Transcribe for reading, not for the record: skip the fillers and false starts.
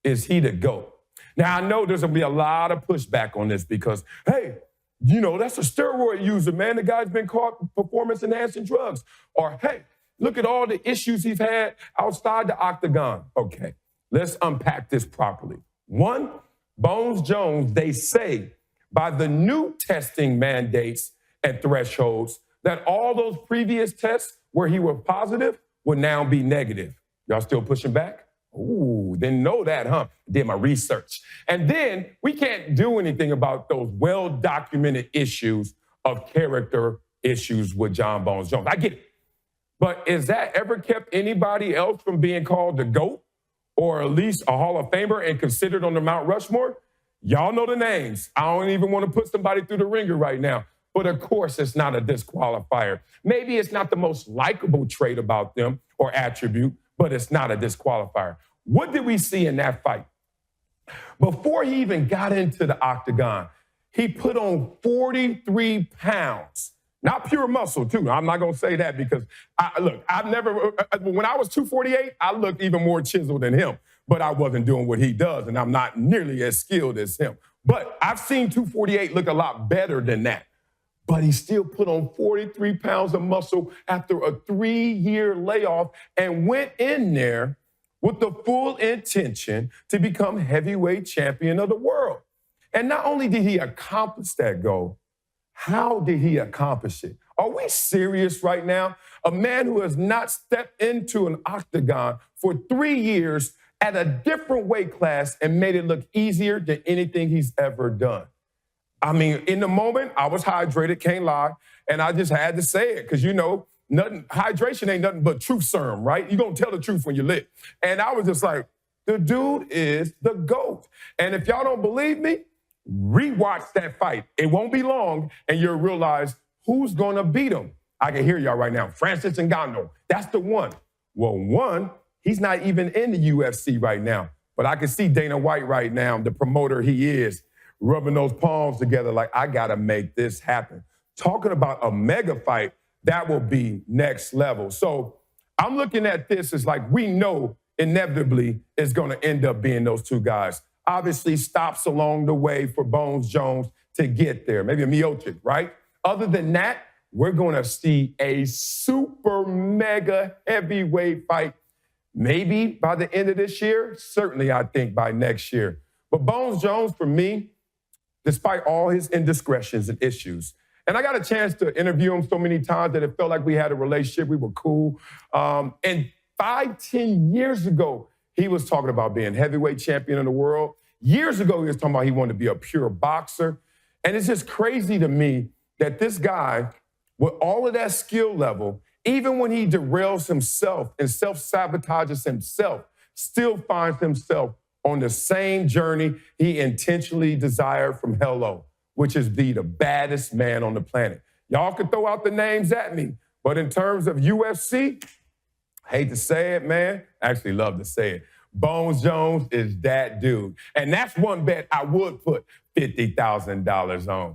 is he the GOAT? Now, I know there's going to be a lot of pushback on this because, hey, that's a steroid user, man. The guy's been caught performance-enhancing drugs. Or, hey, look at all the issues he's had outside the octagon. Okay, let's unpack this properly. One, Bones Jones, they say, by the new testing mandates and thresholds, that all those previous tests where he was positive would now be negative. Y'all still pushing back? Ooh, didn't know that, huh? Did my research. And then we can't do anything about those well-documented issues of character issues with Jon Bones Jones. I get it. But has that ever kept anybody else from being called the GOAT or at least a Hall of Famer and considered on the Mount Rushmore? Y'all know the names. I don't even want to put somebody through the ringer right now. But of course, it's not a disqualifier. Maybe it's not the most likable trait about them or attribute, but it's not a disqualifier. What did we see in that fight? Before he even got into the octagon, he put on 43 pounds. Not pure muscle, too. I'm not going to say that because, when I was 248, I looked even more chiseled than him. But I wasn't doing what he does, and I'm not nearly as skilled as him. But I've seen 248 look a lot better than that. But he still put on 43 pounds of muscle after a 3-year layoff and went in there with the full intention to become heavyweight champion of the world. And not only did he accomplish that goal, how did he accomplish it? Are we serious right now? A man who has not stepped into an octagon for 3 years at a different weight class and made it look easier than anything he's ever done. I mean, in the moment, I was hydrated, can't lie, and I just had to say it because, hydration ain't nothing but truth serum, right? You're going to tell the truth when you live. And I was just like, the dude is the GOAT. And if y'all don't believe me, rewatch that fight. It won't be long, and you'll realize who's going to beat him. I can hear y'all right now. Francis Ngannou, that's the one. Well, one, he's not even in the UFC right now. But I can see Dana White right now, the promoter he is, rubbing those palms together like, I got to make this happen. Talking about a mega fight, that will be next level. So I'm looking at this as like we know inevitably it's going to end up being those two guys. Obviously, stops along the way for Bones Jones to get there. Maybe a Miocic, right? Other than that, we're going to see a super mega heavyweight fight. Maybe by the end of this year. Certainly, I think by next year. But Bones Jones, for me, despite all his indiscretions and issues, and I got a chance to interview him so many times that it felt like we had a relationship. We were cool. And 5-10 years ago, he was talking about being heavyweight champion of the world. Years ago, he was talking about he wanted to be a pure boxer. And it's just crazy to me that this guy, with all of that skill level, even when he derails himself and self-sabotages himself, still finds himself on the same journey he intentionally desired from hello, which is be the baddest man on the planet. Y'all can throw out the names at me, but in terms of UFC, hate to say it, man, actually love to say it, Bones Jones is that dude. And that's one bet I would put $50,000 on.